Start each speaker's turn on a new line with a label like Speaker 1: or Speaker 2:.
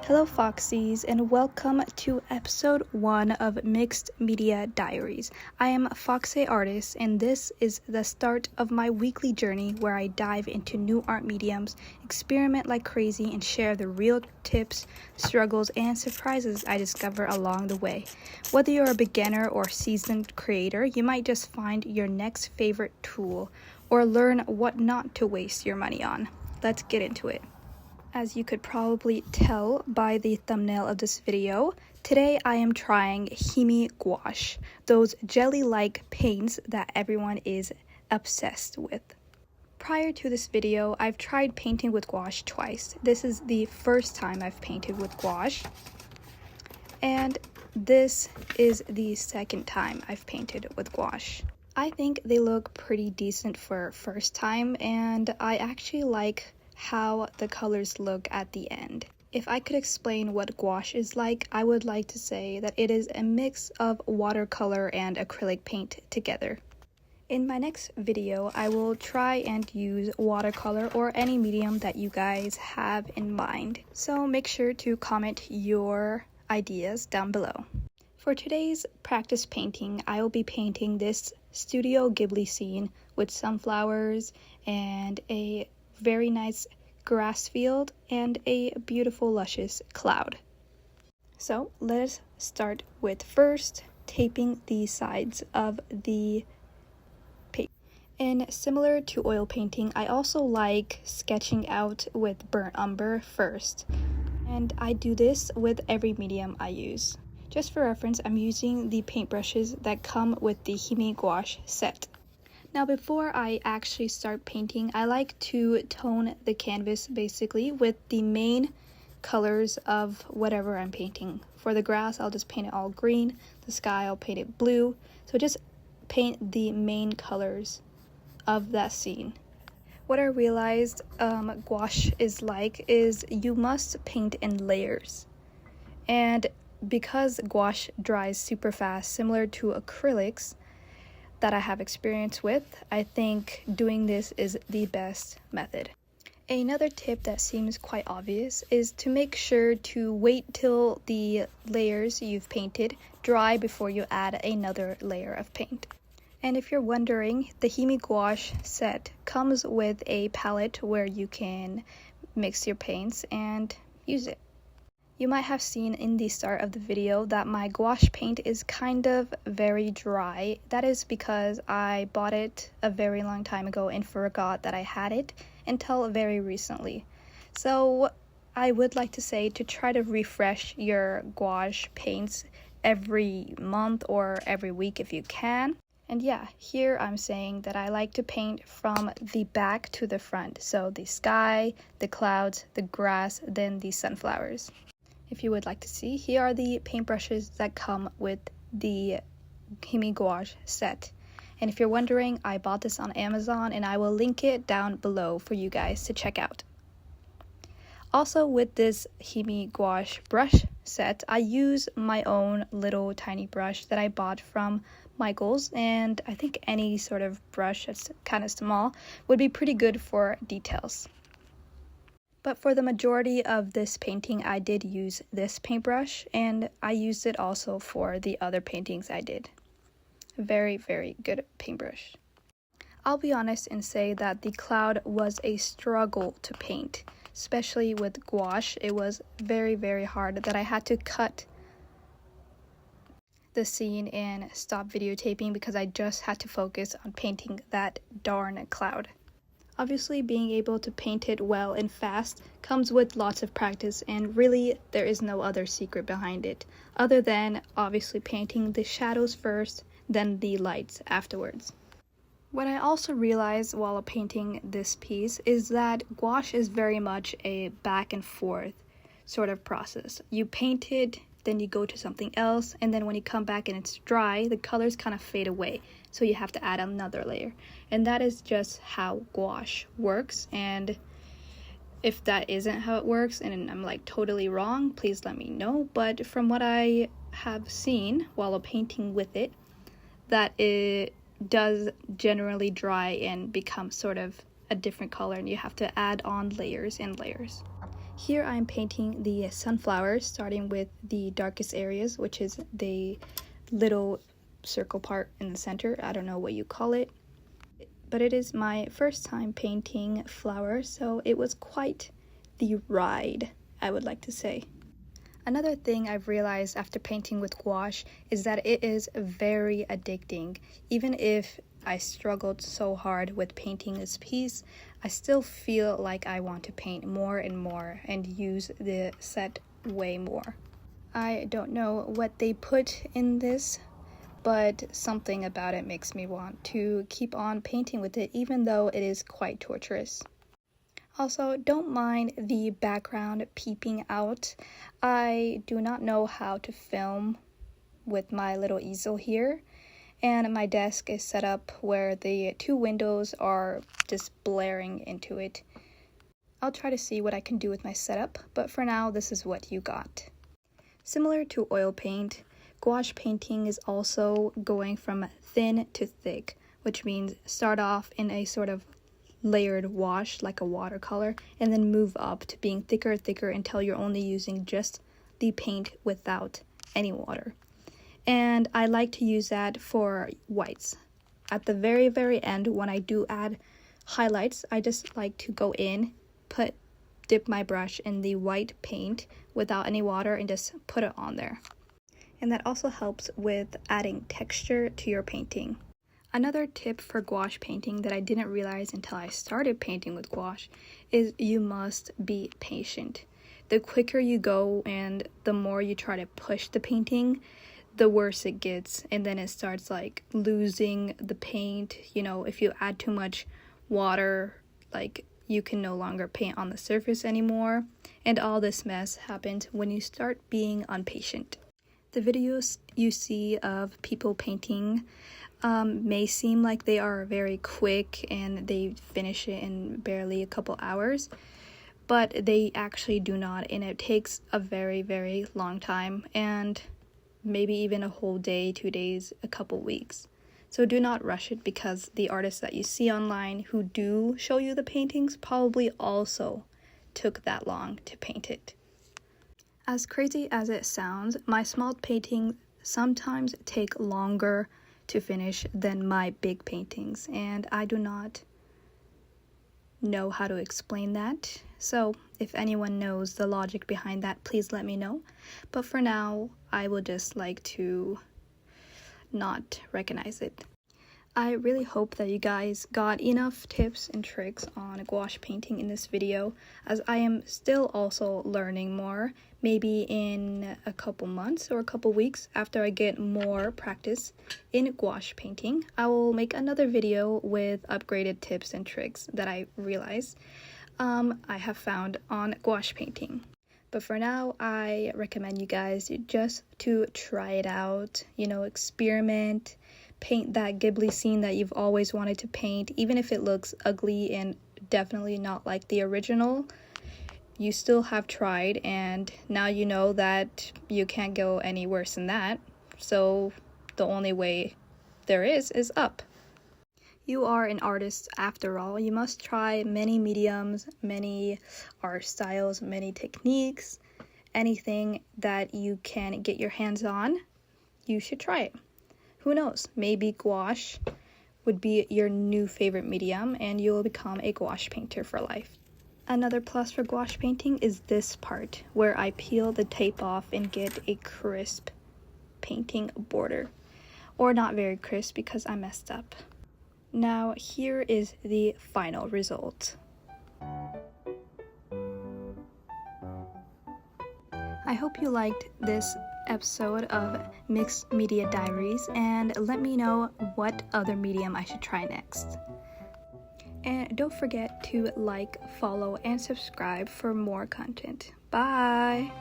Speaker 1: Hello foxies, and welcome to episode 1 of Mixed Media Diaries. I am a foxy artist, and this is the start of my weekly journey where I dive into new art mediums, experiment like crazy, and share the real tips, struggles, and surprises I discover along the way. Whether you're a beginner or seasoned creator, you might just find your next favorite tool or learn what not to waste your money on. Let's get into it. As you could probably tell by the thumbnail of this video, today I am trying Himi Gouache, those jelly-like paints that everyone is obsessed with. Prior to this video, I've tried painting with gouache twice. This is the first time I've painted with gouache, and this is the second time I've painted with gouache. I think they look pretty decent for first time, and I actually like how the colors look at the end. If I could explain what gouache is like, I would like to say that it is a mix of watercolor and acrylic paint together. In my next video, I will try and use watercolor or any medium that you guys have in mind. So make sure to comment your ideas down below. For today's practice painting, I will be painting this Studio Ghibli scene with sunflowers and a very nice grass field and a beautiful luscious cloud. So let us start with first taping the sides of the paper. And similar to oil painting, I also like sketching out with burnt umber first, and I do this with every medium I use. Just for reference, I'm using the paintbrushes that come with the Himi Gouache set. Now before I actually start painting, I like to tone the canvas basically with the main colors of whatever I'm painting. For the grass, I'll just paint it all green. The sky, I'll paint it blue. So just paint the main colors of that scene. What I realized gouache is like is you must paint in layers. And because gouache dries super fast, similar to acrylics that I have experience with, I think doing this is the best method. Another tip that seems quite obvious is to make sure to wait till the layers you've painted dry before you add another layer of paint. And if you're wondering, the Himi Gouache set comes with a palette where you can mix your paints and use it. You might have seen in the start of the video that my gouache paint is kind of very dry. That is because I bought it a very long time ago and forgot that I had it until very recently. So I would like to say to try to refresh your gouache paints every month or every week if you can. And yeah, here I'm saying that I like to paint from the back to the front. So the sky, the clouds, the grass, then the sunflowers. If you would like to see, here are the paintbrushes that come with the Himi Gouache set. And if you're wondering, I bought this on Amazon and I will link it down below for you guys to check out. Also with this Himi Gouache brush set, I use my own little tiny brush that I bought from Michael's, and I think any sort of brush that's kind of small would be pretty good for details. But for the majority of this painting, I did use this paintbrush, and I used it also for the other paintings I did. Very, very good paintbrush. I'll be honest and say that the cloud was a struggle to paint, especially with gouache. It was very, very hard that I had to cut the scene and stop videotaping because I just had to focus on painting that darn cloud. Obviously, being able to paint it well and fast comes with lots of practice, and really there is no other secret behind it, other than obviously painting the shadows first, then the lights afterwards. What I also realized while painting this piece is that gouache is very much a back and forth sort of process. You paint it, then you go to something else, and then when you come back and it's dry, the colors kind of fade away, so you have to add another layer. And that is just how gouache works, and if that isn't how it works and I'm like totally wrong, please let me know. But from what I have seen while painting with it, that it does generally dry and become sort of a different color, and you have to add on layers and layers. Here I'm painting the sunflowers, starting with the darkest areas, which is the little circle part in the center. I don't know what you call it, but it is my first time painting flowers, so it was quite the ride, I would like to say. Another thing I've realized after painting with gouache is that it is very addicting. Even if I struggled so hard with painting this piece, I still feel like I want to paint more and more and use the set way more. I don't know what they put in this, but something about it makes me want to keep on painting with it, even though it is quite torturous. Also, don't mind the background peeping out. I do not know how to film with my little easel here, and my desk is set up where the two windows are just blaring into it. I'll try to see what I can do with my setup, but for now, this is what you got. Similar to oil paint, gouache painting is also going from thin to thick, which means start off in a sort of layered wash like a watercolor and then move up to being thicker and thicker until you're only using just the paint without any water. And I like to use that for whites. At the very end, when I do add highlights, I just like to go in, dip my brush in the white paint without any water and just put it on there. And that also helps with adding texture to your painting. Another tip for gouache painting that I didn't realize until I started painting with gouache is you must be patient. The quicker you go and the more you try to push the painting, the worse it gets, and then it starts like losing the paint. You know, if you add too much water, like you can no longer paint on the surface anymore, and all this mess happens when you start being impatient. The videos you see of people painting may seem like they are very quick and they finish it in barely a couple hours, but they actually do not, and it takes a very long time, and maybe even a whole day, 2 days, a couple weeks. So do not rush it, because the artists that you see online who do show you the paintings probably also took that long to paint it. As crazy as it sounds, my small paintings sometimes take longer to finish than my big paintings, and I do not know how to explain that. So if anyone knows the logic behind that, please let me know. But for now, I will just like to not recognize it. I really hope that you guys got enough tips and tricks on gouache painting in this video, as I am still also learning more. Maybe in a couple months or a couple weeks, after I get more practice in gouache painting, I will make another video with upgraded tips and tricks that I realize I have found on gouache painting. But for now, I recommend you guys just to try it out, you know, experiment, paint that Ghibli scene that you've always wanted to paint, even if it looks ugly and definitely not like the original. You still have tried, and now you know that you can't go any worse than that. So the only way there is up. You are an artist after all. You must try many mediums, many art styles, many techniques. Anything that you can get your hands on, you should try it. Who knows, maybe gouache would be your new favorite medium and you will become a gouache painter for life. Another plus for gouache painting is this part, where I peel the tape off and get a crisp painting border. Or not very crisp because I messed up. Now here is the final result. I hope you liked this episode of Mixed Media Diaries, and let me know what other medium I should try next. And don't forget to like, follow, and subscribe for more content. Bye!